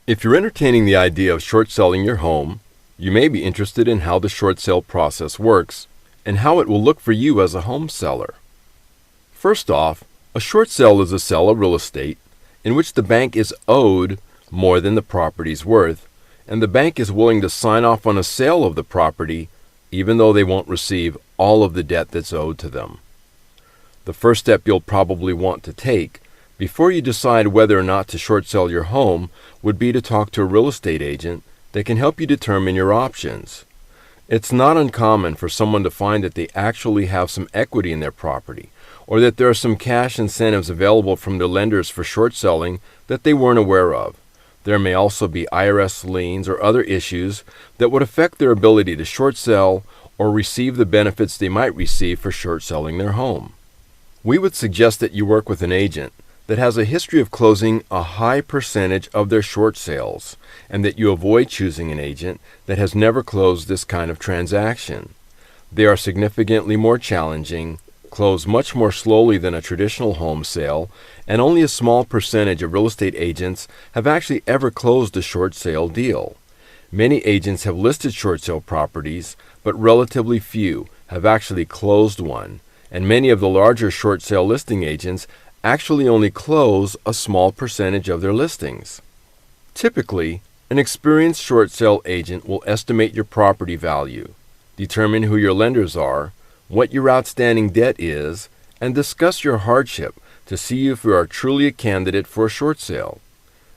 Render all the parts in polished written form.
If you're entertaining the idea of short selling your home, you may be interested in how the short sale process works and how it will look for you as a home seller. First off, a short sale is a sale of real estate in which the bank is owed more than the property's worth, and the bank is willing to sign off on a sale of the property even though they won't receive all of the debt that's owed to them. The first step you'll probably want to take before you decide whether or not to short sell your home would be to talk to a real estate agent that can help you determine your options. It's not uncommon for someone to find that they actually have some equity in their property, or that there are some cash incentives available from their lenders for short selling that they weren't aware of. There may also be IRS liens or other issues that would affect their ability to short sell or receive the benefits they might receive for short selling their home. We would suggest that you work with an agent that has a history of closing a high percentage of their short sales, and that you avoid choosing an agent that has never closed this kind of transaction. They are significantly more challenging, close much more slowly than a traditional home sale, and only a small percentage of real estate agents have actually ever closed a short sale deal. Many agents have listed short sale properties, but relatively few have actually closed one, and many of the larger short sale listing agents actually only close a small percentage of their listings. Typically, an experienced short sale agent will estimate your property value, determine who your lenders are, what your outstanding debt is, and discuss your hardship to see if you are truly a candidate for a short sale.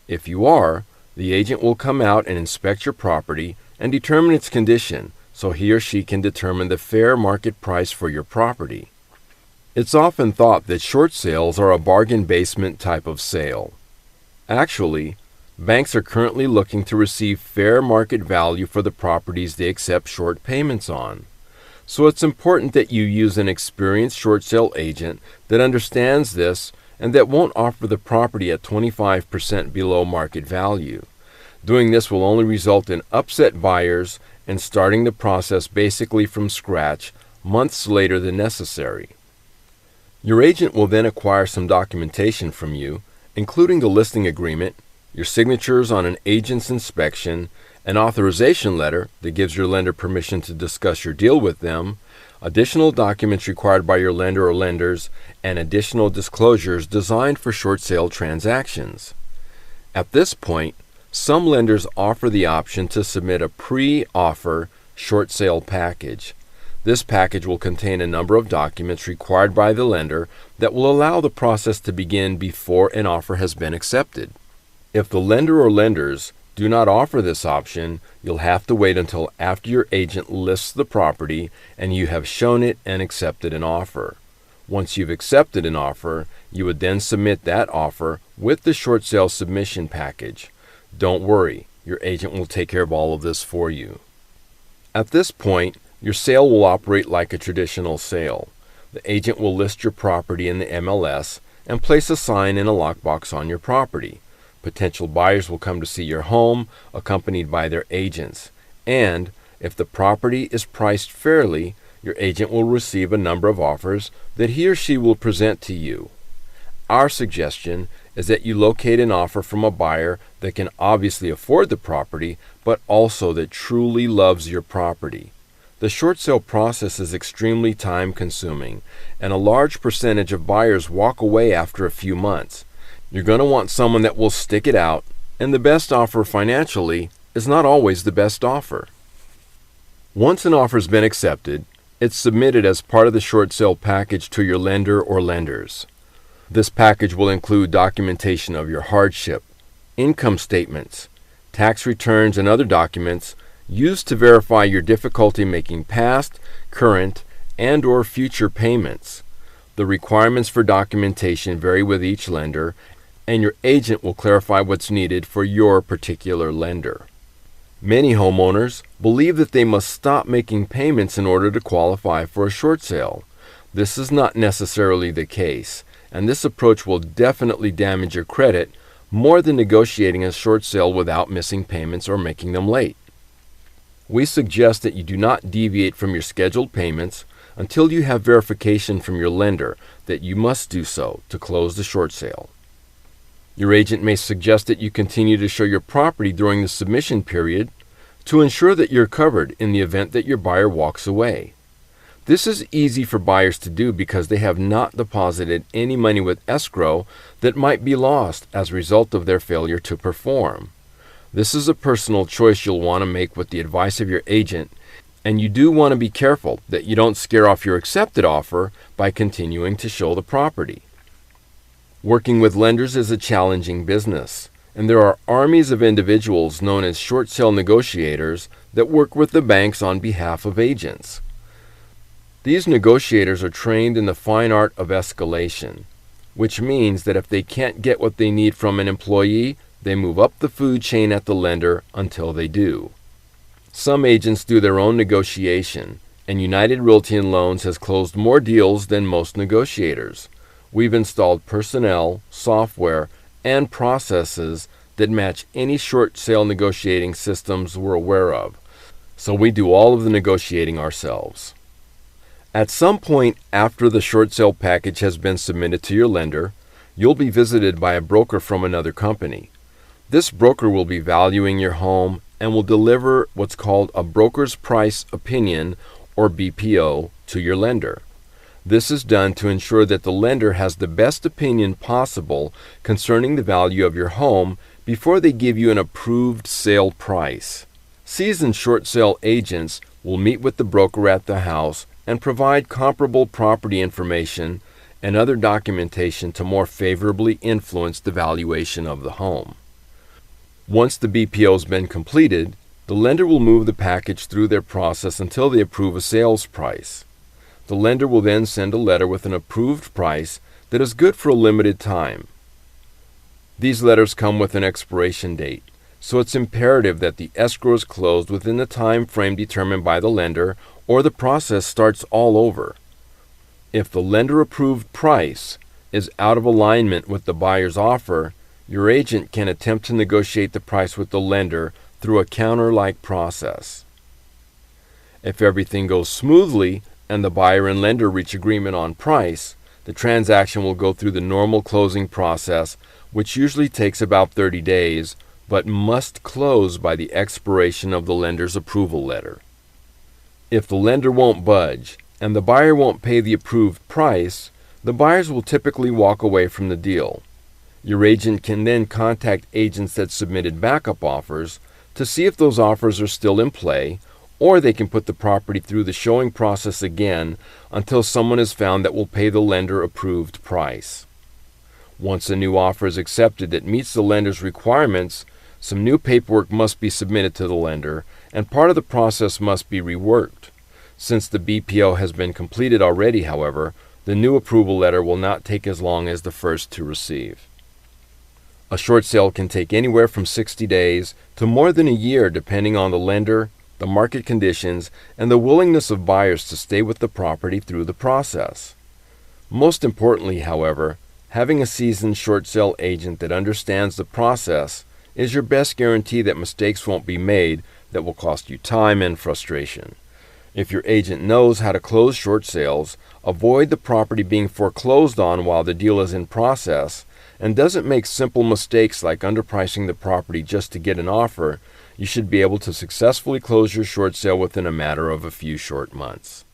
If you are, the agent will come out and inspect your property and determine its condition so he or she can determine the fair market price for your property. It's often thought that short sales are a bargain basement type of sale. Actually, banks are currently looking to receive fair market value for the properties they accept short payments on. So it's important that you use an experienced short sale agent that understands this and that won't offer the property at 25% below market value. Doing this will only result in upset buyers and starting the process basically from scratch months later than necessary. Your agent will then acquire some documentation from you, including the listing agreement, your signatures on an agent's inspection, an authorization letter that gives your lender permission to discuss your deal with them, additional documents required by your lender or lenders, and additional disclosures designed for short sale transactions. At this point, some lenders offer the option to submit a pre-offer short sale package. This package will contain a number of documents required by the lender that will allow the process to begin before an offer has been accepted. If the lender or lenders do not offer this option, you'll have to wait until after your agent lists the property and you have shown it and accepted an offer. Once you've accepted an offer, you would then submit that offer with the short sale submission package. Don't worry, your agent will take care of all of this for you. At this point, your sale will operate like a traditional sale. The agent will list your property in the MLS and place a sign in a lockbox on your property. Potential buyers will come to see your home, accompanied by their agents. And if the property is priced fairly, your agent will receive a number of offers that he or she will present to you. Our suggestion is that you locate an offer from a buyer that can obviously afford the property, but also that truly loves your property. The short sale process is extremely time-consuming, and a large percentage of buyers walk away after a few months. You're going to want someone that will stick it out, and the best offer financially is not always the best offer. Once an offer has been accepted, it's submitted as part of the short sale package to your lender or lenders. This package will include documentation of your hardship, income statements, tax returns, and other documents used to verify your difficulty making past, current, and/or future payments. The requirements for documentation vary with each lender, and your agent will clarify what's needed for your particular lender. Many homeowners believe that they must stop making payments in order to qualify for a short sale. This is not necessarily the case, and this approach will definitely damage your credit more than negotiating a short sale without missing payments or making them late. We suggest that you do not deviate from your scheduled payments until you have verification from your lender that you must do so to close the short sale. Your agent may suggest that you continue to show your property during the submission period to ensure that you're covered in the event that your buyer walks away. This is easy for buyers to do because they have not deposited any money with escrow that might be lost as a result of their failure to perform. This is a personal choice you'll want to make with the advice of your agent, and you do want to be careful that you don't scare off your accepted offer by continuing to show the property. Working with lenders is a challenging business, and there are armies of individuals known as short sale negotiators that work with the banks on behalf of agents. These negotiators are trained in the fine art of escalation, which means that if they can't get what they need from an employee, they move up the food chain at the lender until they do. Some agents do their own negotiation, and United Realty and Loans has closed more deals than most negotiators. We've installed personnel, software, and processes that match any short sale negotiating systems we're aware of, so we do all of the negotiating ourselves. At some point after the short sale package has been submitted to your lender, you'll be visited by a broker from another company. This broker will be valuing your home and will deliver what's called a broker's price opinion, or BPO, to your lender. This is done to ensure that the lender has the best opinion possible concerning the value of your home before they give you an approved sale price. Seasoned short sale agents will meet with the broker at the house and provide comparable property information and other documentation to more favorably influence the valuation of the home. Once the BPO has been completed, the lender will move the package through their process until they approve a sales price. The lender will then send a letter with an approved price that is good for a limited time. These letters come with an expiration date, so it's imperative that the escrow is closed within the time frame determined by the lender, or the process starts all over. If the lender-approved price is out of alignment with the buyer's offer, your agent can attempt to negotiate the price with the lender through a counter-like process. If everything goes smoothly and the buyer and lender reach agreement on price, the transaction will go through the normal closing process, which usually takes about 30 days, but must close by the expiration of the lender's approval letter. If the lender won't budge and the buyer won't pay the approved price, the buyers will typically walk away from the deal. Your agent can then contact agents that submitted backup offers to see if those offers are still in play, or they can put the property through the showing process again until someone is found that will pay the lender-approved price. Once a new offer is accepted that meets the lender's requirements, some new paperwork must be submitted to the lender, and part of the process must be reworked. Since the BPO has been completed already, however, the new approval letter will not take as long as the first to receive. A short sale can take anywhere from 60 days to more than a year depending on the lender, the market conditions, and the willingness of buyers to stay with the property through the process. Most importantly, however, having a seasoned short sale agent that understands the process is your best guarantee that mistakes won't be made that will cost you time and frustration. If your agent knows how to close short sales, avoid the property being foreclosed on while the deal is in process, and doesn't make simple mistakes like underpricing the property just to get an offer, you should be able to successfully close your short sale within a matter of a few short months.